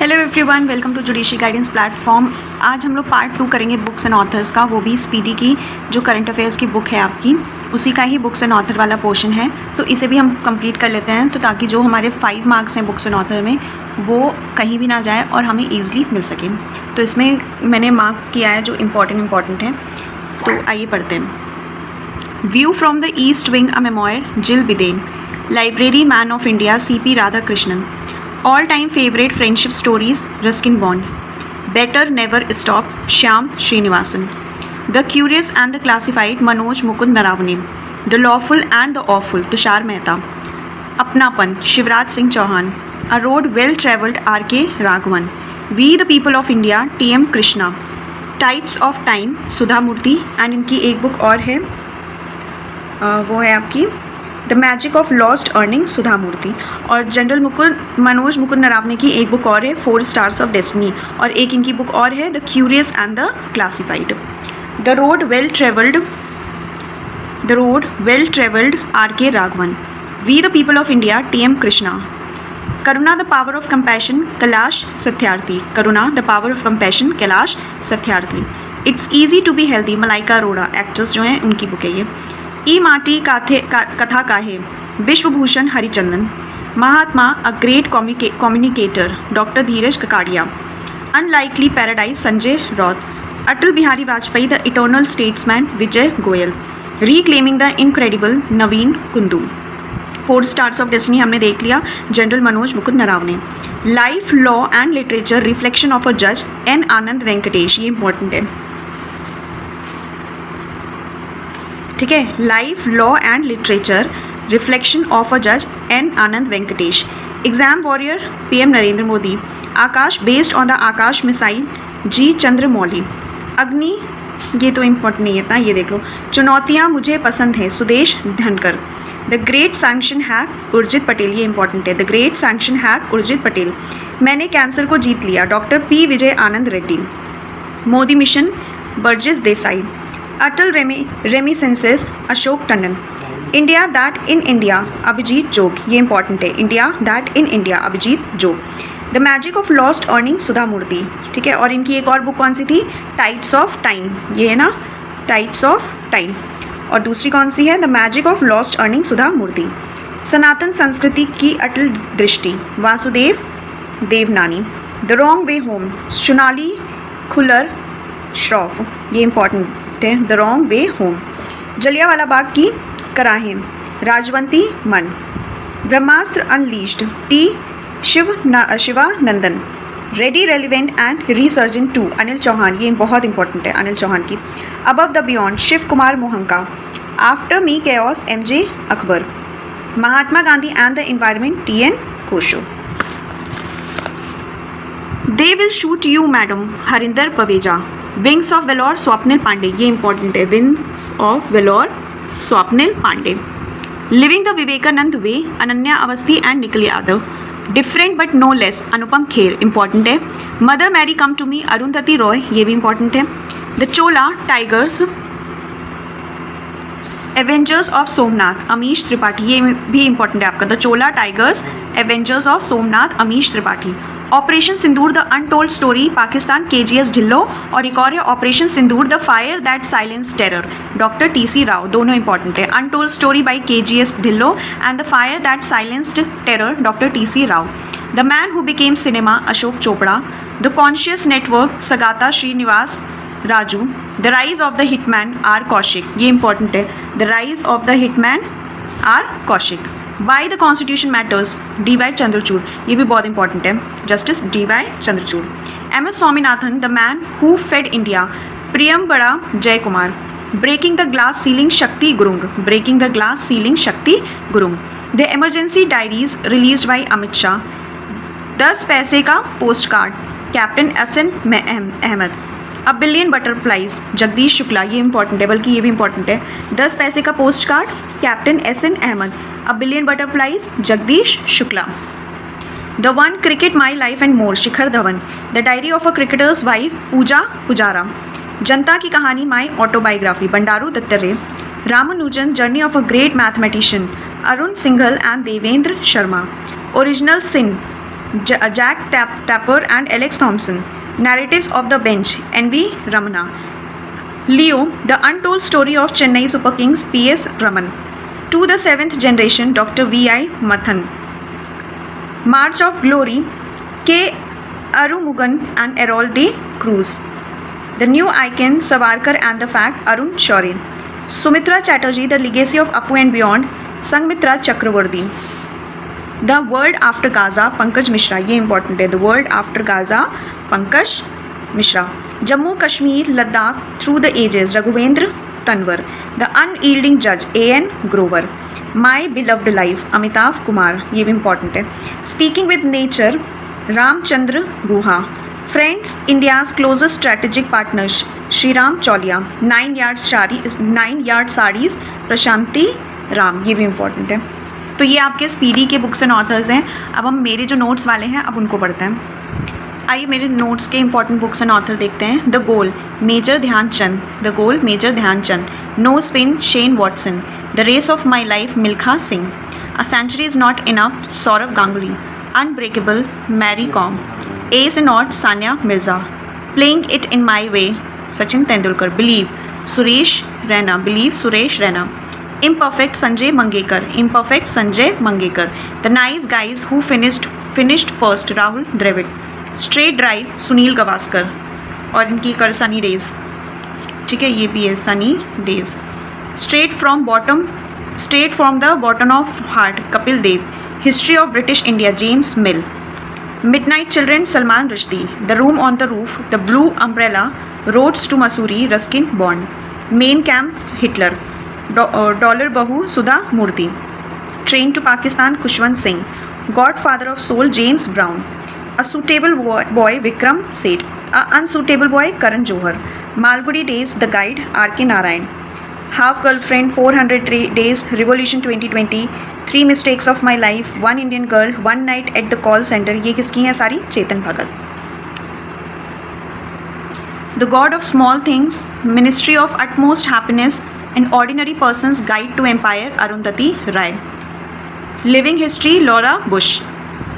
Hello everyone, welcome to judiciary guidance platform. आज हम लोग पार्ट 2 करेंगे बुक्स एंड ऑथर्स का, वो भी स्पीडी की जो करंट अफेयर्स की बुक है आपकी, उसी का ही बुक्स एंड ऑथर वाला पोर्शन है। तो इसे भी हम कंप्लीट कर लेते हैं, तो ताकि जो हमारे 5 मार्क्स हैं बुक्स एंड ऑथर में वो कहीं भी ना जाए और हमें ईजिली मिल सके। तो इसमें मैंने मार्क किया है जो इम्पॉर्टेंट है। तो आइए पढ़ते हैं। View from the East Wing, a memoir, Jill Biden. Library man of India, C.P. Radhakrishnan. All time favorite friendship stories, Ruskin Bond. Better Never Stop, Shyam Srinivasan. The Curious and the Classified, Manoj Mukund Naravane. The Lawful and the Awful, Tushar Mehta. Apnapan, Shivraj Singh Chauhan. A Road Well Travelled, R.K. Raghavan. We the People of India, T.M. Krishna. Tides of Time, Sudha Murthy. And इनकी एक book और है, वो है आपकी the magic of lost earning, Sudha Murthy. और general Manoj Mukund Naravane की एक बुक और है, 4 स्टार्स ऑफ डेस्टिनी। और एक इनकी बुक और है, the curious and the classified. The road well travelled, R.K. Raghavan. We the people of India, T.M. Krishna. Karuna the power of compassion, Kailash Satyarthi. Karuna the power of compassion, Kailash Satyarthi. It's easy to be healthy, Malaika Arora, actress जो हैं उनकी book है ये। ई Mati Katha Kahe, Vishwabhushan Harichandan. Mahatma, a great communicator, doctor Dheeraj Kakadia. Unlikely paradise, Sanjay Routh. Atal Bihari Vajpayee, the eternal statesman, Vijay Goel. Reclaiming the incredible, Naveen Kundu. 4 stars of destiny हमने देख लिया, general Manoj Mukund Naravane. Life, law and literature, reflection of a जज, N. Anand Venkatesh. ये इंपॉर्टेंट है, ठीक है। Life, law and literature, reflection of a जज, N. Anand Venkatesh. Exam warrior, PM Narendra Modi. Akash, based on the Akash missile, G. Chandramouli. अग्नि, ये तो इम्पोर्टेंट नहीं है था, ये देख लो। चुनौतियाँ मुझे पसंद है, Sudesh Dhankhar. The great sanction hack, Urjit Patel. ये इंपॉर्टेंट है, the great sanction hack, Urjit Patel. मैंने कैंसर को जीत लिया, doctor P. Vijay Anand Reddy. Modi mission, Burjis Desai. Atal reminiscences, Ashok Tandon. India that in India, Abhijit Jog. ये इंपॉर्टेंट है, India that in India, Abhijit Jog. The magic of lost earning, Sudha Murthy, ठीक है। और इनकी एक और बुक कौन सी थी, टाइड्स ऑफ टाइम, ये है ना, टाइड्स ऑफ टाइम। और दूसरी कौन सी है, the magic of lost earning, Sudha Murthy. सनातन संस्कृति की अटल दृष्टि, Vasudev Devnani. The wrong way home, Sonali Khullar Shroff. ये इंपॉर्टेंट है, the wrong way home. Jallianwala Bagh की कराहें, Rajwanti Mann. Brahmastra unleashed, T. Shivanandan. Ready, relevant and resurgent 2, Anil Chauhan. ये बहुत इंपॉर्टेंट है, अनिल चौहान की। Above the beyond, Shiv Kumar Mohanka. After me chaos, MJ Akbar. Mahatma Gandhi and the environment, TN Khoshoo. They will shoot you madam, Harinder Baweja. Wings of valour, Swapnil Pandey. ये important है, wings of valour, Swapnil Pandey. Living the Vivekananda way, Ananya Awasthi and Nikhil Yadav. Different but no less, Anupam Kher, important है। Mother Mary come to me, Arundhati Roy. ये भी important है। The Chola tigers, avengers of Somnath, Amish Tripathi. ये भी important है आपका, the Chola tigers, avengers of Somnath, Amish Tripathi. Operation Sindoor, the untold story, Pakistan, KGS Dhillon. और एक और है, operation Sindoor, the fire that silence terror, doctor TC Rao. दोनों इंपॉर्टेंट है, untold story by KGS Dhillon and the fire that silenced terror, doctor TC Rao. The man who became cinema, Ashok Chopra. The conscious network, Sagata Srinivas Raju. The rise of the hitman, R. Kaushik. ये important है, the rise of the hitman, R. Kaushik. Why the constitution matters, D.Y. Chandrachud. ये भी बहुत important है, justice D.Y. Chandrachud. M.S. Swaminathan, the man who fed India, Priyambada Jayakumar. Breaking the glass ceiling, Shakti Gurung. Breaking the glass ceiling, Shakti Gurung. The emergency diaries, released by Amit Shah. 10 पैसे का postcard, captain SN Ahmed. A billion butterflies, Jagdish Shukla. ये important है, बल्कि ये भी important है, 10 पैसे का postcard, captain SN Ahmed. A billion butterflies, Jagdish Shukla. The one cricket, my life and more, Shikhar Dhawan. The diary of a cricketer's wife, Puja Pujara. जनता की कहानी, my autobiography, Bandaru Dattatreya. Ramanujan, journey of a great mathematician, Arun Singhal and Devendra Sharma. Original sin, Jack Tapper and Alex Thompson. Narratives of the Bench, N.V. Ramana. Leo, The Untold Story of Chennai Super Kings, P.S. Raman. To the Seventh Generation, Dr. V.I. Mathan. March of Glory, K. Arumugan and Errol de Cruz. The New Icon, Savarkar and the Fact, Arun Shourie. Sumitra Chatterjee, The Legacy of Apu and Beyond, Sangmitra Chakravarti. The World After Gaza, Pankaj Mishra. ये important है. The World After Gaza, Pankaj Mishra. Jammu Kashmir, Ladakh Through the Ages, Raghavendra Tanwar. The Unyielding Judge, A.N. Grover. My Beloved Life, Amitav Kumar. ये भी important है. Speaking with Nature, Ramchandra Guha. Friends, India's closest strategic partners, Shriram Chaulia. 9 Yard Sarees, Prashanti Ram. ये भी important है. तो ये आपके speedy के बुक्स एंड ऑथर्स हैं. अब हम मेरे जो नोट्स वाले हैं अब उनको पढ़ते हैं. आइए मेरे नोट्स के इंपॉर्टेंट बुक्स एंड ऑथर देखते हैं. The goal, major Dhyanchand. The goal, major Dhyanchand. No spin, Shane Watson. The race of my life, Milkha Singh. A century is not enough, Sourav Ganguly. Unbreakable, Mary Kom. Ace in not, Sania Mirza. Playing it in my way, Sachin Tendulkar. Believe, Suresh Raina. Believe, Suresh Raina. Imperfect, Sanjay Mangekar. Imperfect, Sanjay Mangekar. The Nice Guys Who Finished First, Rahul Dravid. Straight Drive, Sunil Gavaskar. और इनकी कर Sunny days. ठीक है, ये भी है Sunny days. Straight from the bottom of heart, Kapil Dev. History of British India, James Mill. Midnight Children, Salman Rushdie. The Room on the Roof, The Blue Umbrella. Roads to Missouri, Ruskin Bond. Main Camp, Hitler. Dollar Bahu, Sudha Murthy. Train to Pakistan, Khushwant Singh. Godfather of soul, James Brown. A suitable boy, Vikram Seth. A unsuitable boy, Karan Johar. Malgudi days, the guide, R K Narayan. Half girlfriend, 400 days, revolution 2020. 3 mistakes of my life, 1 Indian girl, 1 night at the call centre. ये किसकी हैं सारी? Chetan Bhagat. The god of small things, ministry of utmost happiness, An Ordinary Person's Guide to Empire, Arundhati Rai. Living History, Laura Bush.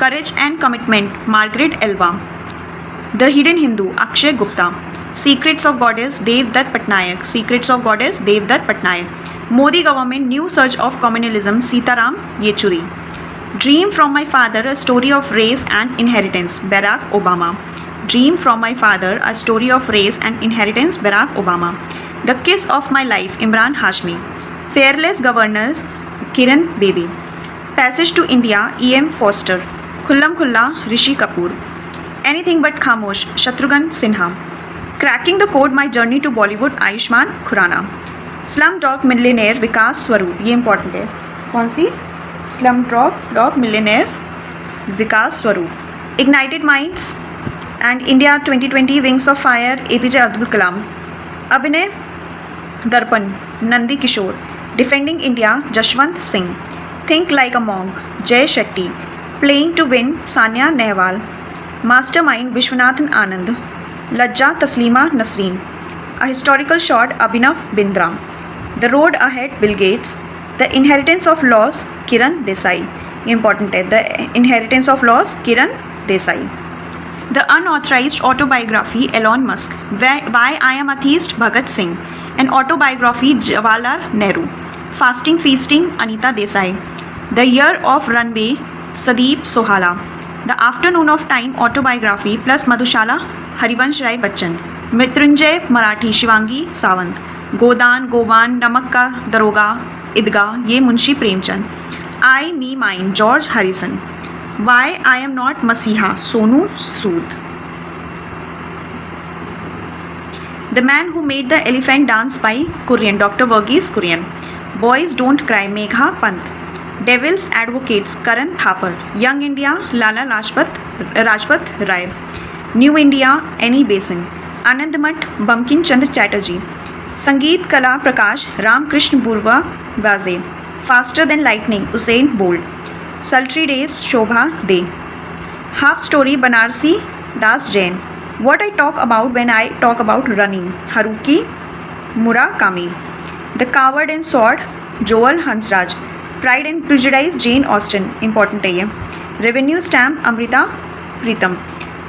Courage and Commitment, Margaret Elva. The Hidden Hindu, Akshay Gupta. Secrets of Goddess, Devdutt Patnaik. Secrets of Goddess, Devdutt Patnaik. Modi Government, New Surge of Communalism, Sitaram Yechuri. Dream from My Father, A Story of Race and Inheritance, Barack Obama. Dream from My Father, A Story of Race and Inheritance, Barack Obama. The Kiss of My Life, Imran Hashmi. Fearless Governors, Kiran Bedi. Passage to India, E.M. Foster. Khullam Khulla, Rishi Kapoor. Anything But Khamosh, Shatrughan Sinha. Cracking the Code, My Journey to Bollywood, Ayushmann Khurrana. Slumdog Millionaire, विकास स्वरूप. ये important है. कौन सी? Slumdog Millionaire, विकास स्वरूप. Ignited Minds and India 2020, Wings of Fire, APJ Abdul Kalam. Abhinaya Darpana, Nandi Kishore. Defending India, Jaswant Singh. Think like a monk, Jay Shetty. Playing to win, Sania Nehwal. Mastermind, Viswanathan Anand. Lajja, Taslima Nasrin. A historical shot, Abhinav Bindra. The road ahead, Bill Gates. The inheritance of loss, Kiran Desai. ये important है. The inheritance of loss, Kiran Desai. The Unauthorized Autobiography, Elon Musk. Why I Am Atheist, Bhagat Singh. An Autobiography, Jawaharlal Nehru. Fasting Feasting, Anita Desai. The Year of Runway, Sadeep Sohala. The Afternoon of Time Autobiography plus Madhushala, Harivansh Rai Bachchan. Mrityunjay Marathi, Shivangi Sawant. Godan, गोवान, नमक का दरोगा, ईदगाह, ये Munshi Premchand. I me mine, George Harrison. Why I am not messiah, Sonu Sood. The man who made the elephant dance by Kurien, doctor Verghese Kurien. Boys don't cry, Megha Pant. Devil's advocates, Karan Thapar. Young India, Lala Lajpat Rai. New India, Annie Besant. Anandmath, Bankim Chandra Chatterjee. संगीत कला प्रकाश, Ramkrishna Burva Waje. Faster than lightning, Usain Bolt. Sultry days, Shobhaa De. Half story, Banarasi Das Jain. What I talk about when I talk about running, Haruki Murakami. The coward and sword, Joel Hansraj. Pride and prejudice, Jane Austen. Important है ये. Revenue stamp Amrita Pritam.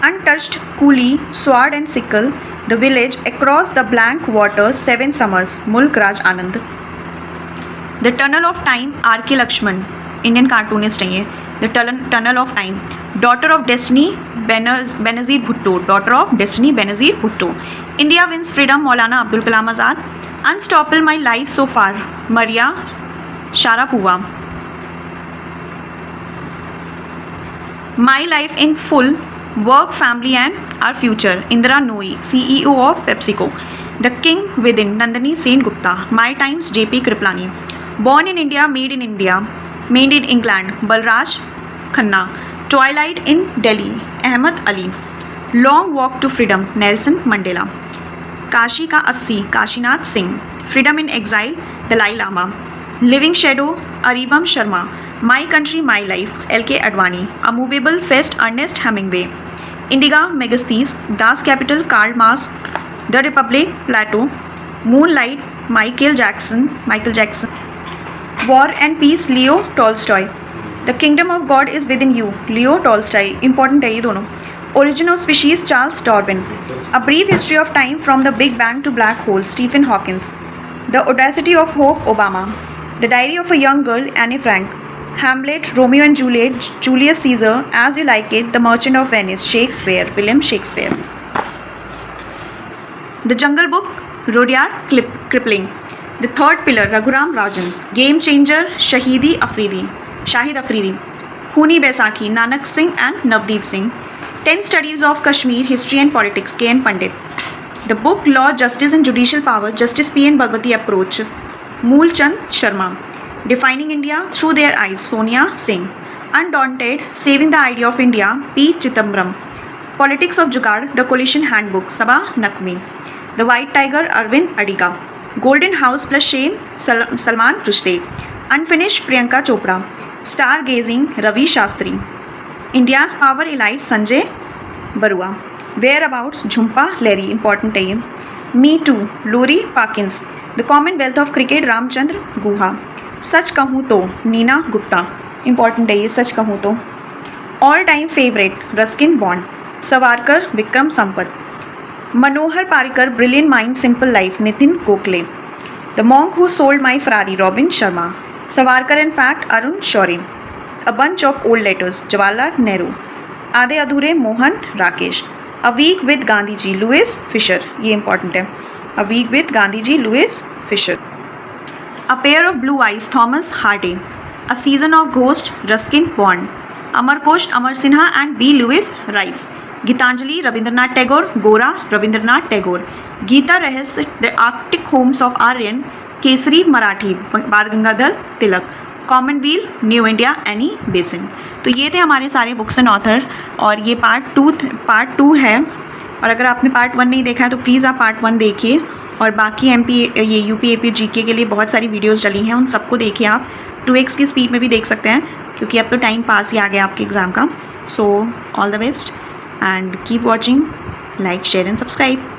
Untouched coolie, sword and sickle, the village across the blank waters, 7 summers, Mulk Raj Anand. The Tunnel of Time, R.K. Lakshman, Indian cartoonist है ये. The Tunnel of Time. Daughter of Destiny, Benazir Bhutto. Daughter of Destiny, Benazir Bhutto. India wins freedom, Maulana Abdul Kalam Azad. Unstoppable my life so far, Maria Sharapova. My life in full, work, family and our future, Indira Nooyi, CEO of PepsiCo. The King Within, Nandini Sen Gupta. My Times, JP Kriplani. Born in India, made in England, Balraj Khanna. Twilight in Delhi, Ahmed Ali. Long Walk to Freedom, Nelson Mandela. Kashi का 80, Kashinath Singh. Freedom in exile, Dalai Lama. Living shadow, Aribam Sharma. My country my life, LK Advani. A movable feast, Ernest Hemingway. Indica Megasthenes, Das Kapital, Karl Marx. The republic, Plato. Moon light, Michael Jackson. War and peace, Leo Tolstoy. The kingdom of God is within you, Leo Tolstoy. Important है ये दोनों. Origin of Species, Charles Darwin. A Brief History of Time from the Big Bang to Black Hole, Stephen Hawking. The Audacity of Hope, Obama. The Diary of a Young Girl, Anne Frank. Hamlet, Romeo and Juliet, Julius Caesar, As You Like It, The Merchant of Venice, Shakespeare, William Shakespeare. The Jungle Book, Rudyard Kipling. The Third Pillar, Raghuram Rajan. Game Changer, Shahid Afridi. Khuni Baisakhi, Nanak Singh and Navdeep Singh. 10 Studies of Kashmir, History and Politics, K.N. Pandit. The book Law, Justice and Judicial Power, Justice P.N. Bhagwati Approach, Mool Chand Sharma. Defining India Through Their Eyes, Sonia Singh. Undaunted, Saving the Idea of India, P. Chidambaram. Politics of Jugaad, The Coalition Handbook, Sabah Naqvi. The White Tiger, Arvind Adiga. Golden House plus Shane, Salman Rushdie. Unfinished, Priyanka Chopra. Stargazing, Ravi Shastri. India's Power Elite, Sanjay Barua. Whereabouts, Jhumpa Larry. Important है ये. Me Too, Lori Parkins. The Commonwealth of Cricket, Ramchandra Guha. सच कहूँ तो, Neena Gupta. Important है ये, सच कहूँ तो. All Time Favorite, Ruskin Bond. Savarkar, Vikram Sampath. Manohar Parikar, Brilliant Mind, Simple Life, Nitin Gokhale. The Monk Who Sold My Ferrari, Robin Sharma. Savarkar and Fact, Arun Shourie. A Bunch of Old Letters, Jawaharlal Nehru. आधे अधूरे, Mohan Rakesh. A Week with Gandhi Ji, Louis Fisher. ये important है. A Week with Gandhi Ji, Louis Fisher. A Pair of Blue Eyes, Thomas Hardy. A Season of Ghost, Ruskin Bond. Amarkosh, Amar Sinha and B. Lewis Rice. Gitanjali, Rabindranath Tagore. Gora, Rabindranath Tagore. Gita रहस्य, The Arctic Homes of Aryan. Kesari, Marathi, Bal Gangadhar Tilak. Commonwealth, new India, Annie Besant. तो ये थे हमारे सारे books and author. और ये part two है. और अगर आपने पार्ट 1 नहीं देखा है तो प्लीज़ आप पार्ट 1 देखिए. और बाकी ये यूपी AP GK के लिए बहुत सारी वीडियोस डली हैं, उन सबको देखिए आप. 2x की स्पीड में भी देख सकते हैं, क्योंकि अब तो टाइम पास ही आ गया आपके एग्ज़ाम का. So all the best and keep watching. Like, share and subscribe.